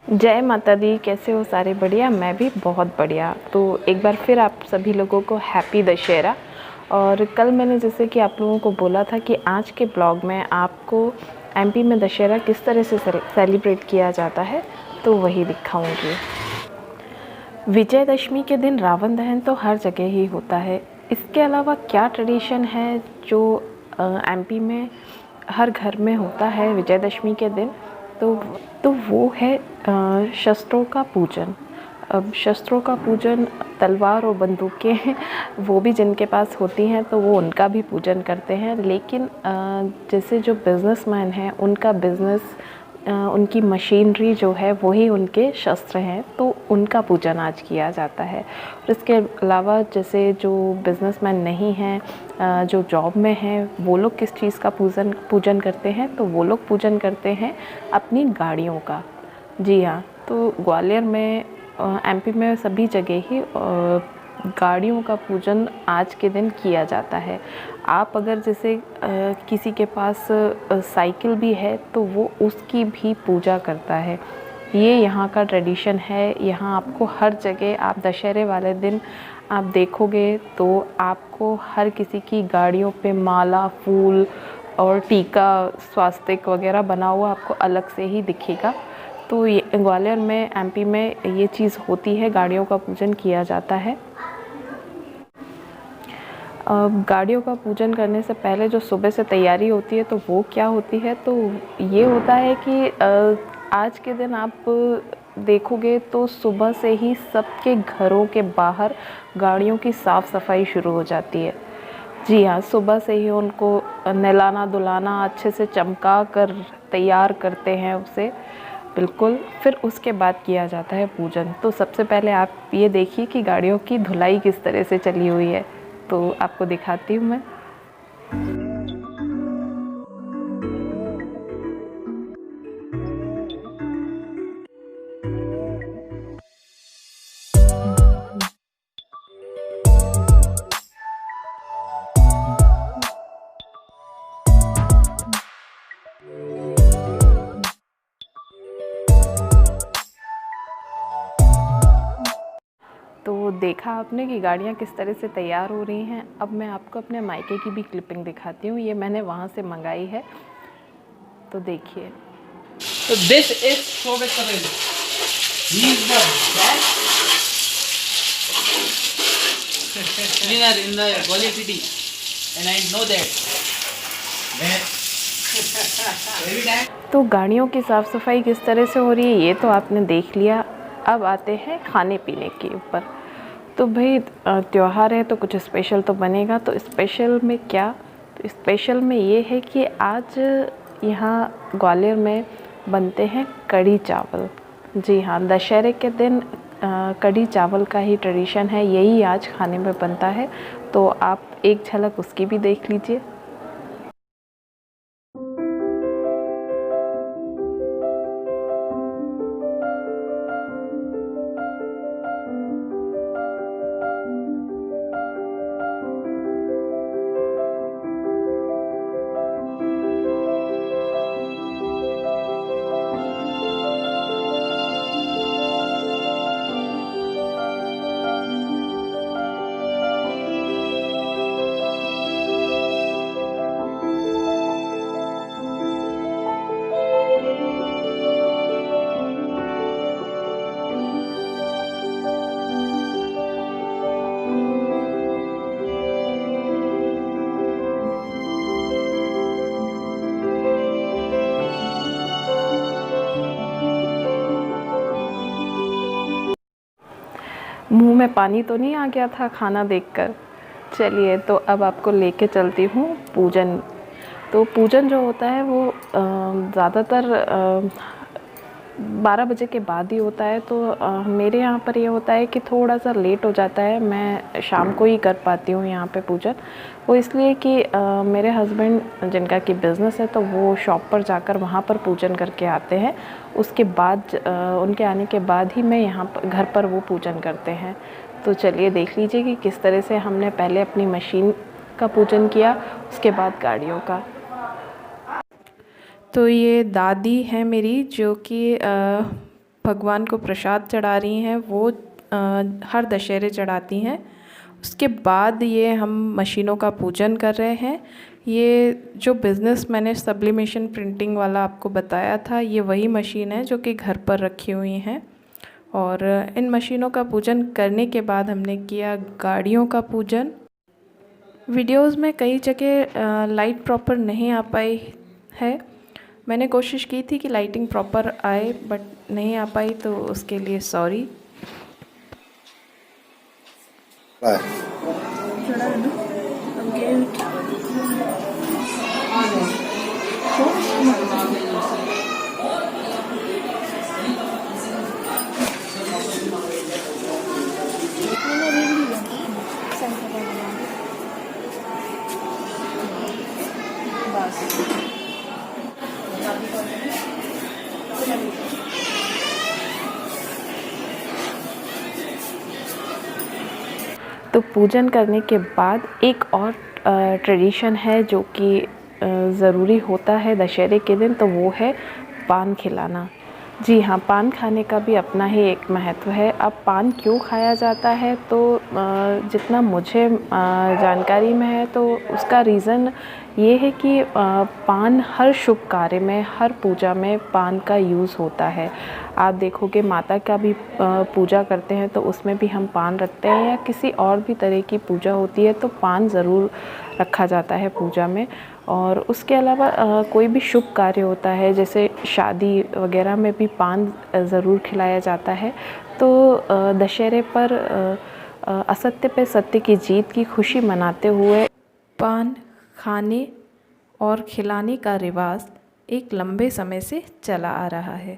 जय माता दी। कैसे हो सारे? बढ़िया। मैं भी बहुत बढ़िया। तो एक बार फिर आप सभी लोगों को हैप्पी दशहरा। और कल मैंने जैसे कि आप लोगों को बोला था कि आज के ब्लॉग में आपको एमपी में दशहरा किस तरह से सेलिब्रेट किया जाता है तो वही दिखाऊंगी। विजयदशमी के दिन रावण दहन तो हर जगह ही होता है। इसके अलावा क्या ट्रेडिशन है जो एमपी में हर घर में होता है विजयदशमी के दिन, तो वो है शस्त्रों का पूजन। अब शस्त्रों का पूजन, तलवार और बंदूकें वो भी जिनके पास होती हैं तो वो उनका भी पूजन करते हैं। लेकिन जैसे जो बिज़नेसमैन हैं उनका बिज़नेस, उनकी मशीनरी जो है वही उनके शस्त्र हैं, तो उनका पूजन आज किया जाता है। और इसके अलावा जैसे जो बिज़नेसमैन नहीं हैं, जो जॉब में हैं, वो लोग किस चीज़ का पूजन करते हैं, तो वो लोग पूजन करते हैं अपनी गाड़ियों का। जी हाँ, तो ग्वालियर में, एमपी में सभी जगह ही गाड़ियों का पूजन आज के दिन किया जाता है। आप अगर जैसे किसी के पास साइकिल भी है तो वो उसकी भी पूजा करता है। ये यहाँ का ट्रेडिशन है। यहाँ आपको हर जगह, आप दशहरे वाले दिन आप देखोगे तो आपको हर किसी की गाड़ियों पे माला, फूल और टीका, स्वास्तिक वगैरह बना हुआ आपको अलग से ही दिखेगा। तो ये ग्वालियर में, एमपी में ये चीज़ होती है, गाड़ियों का पूजन किया जाता है। गाड़ियों का पूजन करने से पहले जो सुबह से तैयारी होती है तो वो क्या होती है, तो ये होता है कि आज के दिन आप देखोगे तो सुबह से ही सबके घरों के बाहर गाड़ियों की साफ़ सफाई शुरू हो जाती है। जी हाँ, सुबह से ही उनको नहलाना धुलाना, अच्छे से चमका कर तैयार करते हैं उसे, बिल्कुल। फिर उसके बाद किया जाता है पूजन। तो सबसे पहले आप ये देखिए कि गाड़ियों की धुलाई किस तरह से चली हुई है, तो आपको दिखाती हूँ मैं। तो देखा आपने कि गाड़ियाँ किस तरह से तैयार हो रही हैं। अब मैं आपको अपने मायके की भी क्लिपिंग दिखाती हूँ। ये मैंने वहाँ से मंगाई है, तो देखिए। So this is Shobit Patel. He is the best cleaner in the Gwalior city, and I know that. Every time. तो गाड़ियों की साफ़ सफाई किस तरह से हो रही है ये तो आपने देख लिया। अब आते हैं खाने पीने के ऊपर। तो भाई त्यौहार है तो कुछ स्पेशल तो बनेगा। तो स्पेशल में क्या? तो स्पेशल में ये है कि आज यहाँ ग्वालियर में बनते हैं कढ़ी चावल। जी हाँ, दशहरे के दिन कढ़ी चावल का ही ट्रेडिशन है, यही आज खाने में बनता है। तो आप एक झलक उसकी भी देख लीजिए। मुंह में पानी तो नहीं आ गया था खाना देखकर? चलिए, तो अब आपको लेके चलती हूँ पूजन। तो पूजन जो होता है वो ज़्यादातर 12 बजे के बाद ही होता है। तो मेरे यहाँ पर ये होता है कि थोड़ा सा लेट हो जाता है। मैं शाम को ही कर पाती हूँ यहाँ पे पूजन। वो इसलिए कि मेरे हस्बैंड जिनका कि बिज़नेस है तो वो शॉप पर जाकर वहाँ पर पूजन करके आते हैं। उसके बाद उनके आने के बाद ही मैं यहाँ पर घर पर वो पूजन करते हैं। तो चलिए देख लीजिए कि किस तरह से हमने पहले अपनी मशीन का पूजन किया, उसके बाद गाड़ियों का। तो ये दादी है मेरी, जो कि भगवान को प्रसाद चढ़ा रही हैं वो हर दशहरे चढ़ाती हैं। उसके बाद ये हम मशीनों का पूजन कर रहे हैं। ये जो बिज़नेस मैंने सब्लिमेशन प्रिंटिंग वाला आपको बताया था, ये वही मशीन है जो कि घर पर रखी हुई हैं। और इन मशीनों का पूजन करने के बाद हमने किया गाड़ियों का पूजन। वीडियोस में कई जगह लाइट प्रॉपर नहीं आ पाई है। मैंने कोशिश की थी कि लाइटिंग प्रॉपर आए, बट नहीं आ पाई, तो उसके लिए सॉरी। तो पूजन करने के बाद एक और ट्रेडिशन है जो कि ज़रूरी होता है दशहरे के दिन, तो वो है पान खिलाना। जी हाँ, पान खाने का भी अपना ही एक महत्व है। अब पान क्यों खाया जाता है, तो जितना मुझे जानकारी में है तो उसका रीज़न ये है कि पान हर शुभ कार्य में, हर पूजा में पान का यूज़ होता है। आप देखोगे माता का भी पूजा करते हैं तो उसमें भी हम पान रखते हैं, या किसी और भी तरह की पूजा होती है तो पान ज़रूर रखा जाता है पूजा में। और उसके अलावा कोई भी शुभ कार्य होता है, जैसे शादी वगैरह में भी पान ज़रूर खिलाया जाता है। तो दशहरे पर असत्य पे सत्य की जीत की खुशी मनाते हुए पान खाने और खिलाने का रिवाज एक लंबे समय से चला आ रहा है।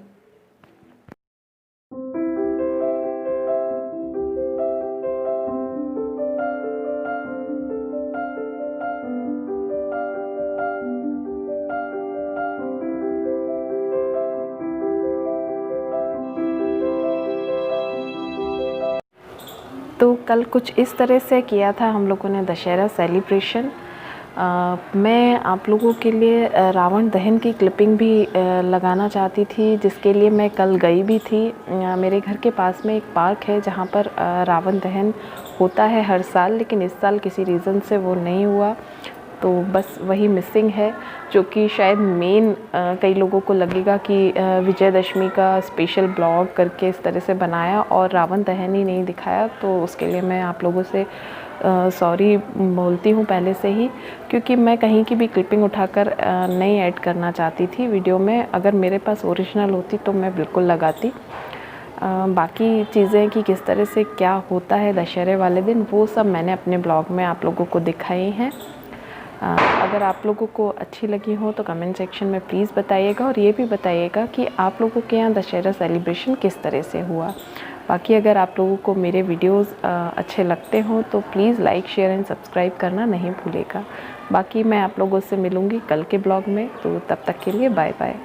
तो कल कुछ इस तरह से किया था हम लोगों ने दशहरा सेलिब्रेशन। मैं आप लोगों के लिए रावण दहन की क्लिपिंग भी लगाना चाहती थी, जिसके लिए मैं कल गई भी थी। मेरे घर के पास में एक पार्क है जहाँ पर रावण दहन होता है हर साल, लेकिन इस साल किसी रीज़न से वो नहीं हुआ, तो बस वही मिसिंग है, जो कि शायद मेन कई लोगों को लगेगा कि विजयदशमी का स्पेशल ब्लॉग करके इस तरह से बनाया और रावण दहन ही नहीं दिखाया। तो उसके लिए मैं आप लोगों से सॉरी बोलती हूँ पहले से ही, क्योंकि मैं कहीं की भी क्लिपिंग उठाकर नहीं ऐड करना चाहती थी वीडियो में। अगर मेरे पास ओरिजिनल होती तो मैं बिल्कुल लगाती। बाकी चीज़ें कि किस तरह से क्या होता है दशहरे वाले दिन, वो सब मैंने अपने ब्लॉग में आप लोगों को दिखाई हैं। अगर आप लोगों को अच्छी लगी हो तो कमेंट सेक्शन में प्लीज़ बताइएगा, और ये भी बताइएगा कि आप लोगों के यहाँ दशहरा सेलिब्रेशन किस तरह से हुआ। बाकी अगर आप लोगों को मेरे वीडियोस अच्छे लगते हों तो please like, share and subscribe करना नहीं भूलेगा। बाकी मैं आप लोगों से मिलूँगी कल के ब्लॉग में, तो तब तक के लिए बाय बाय।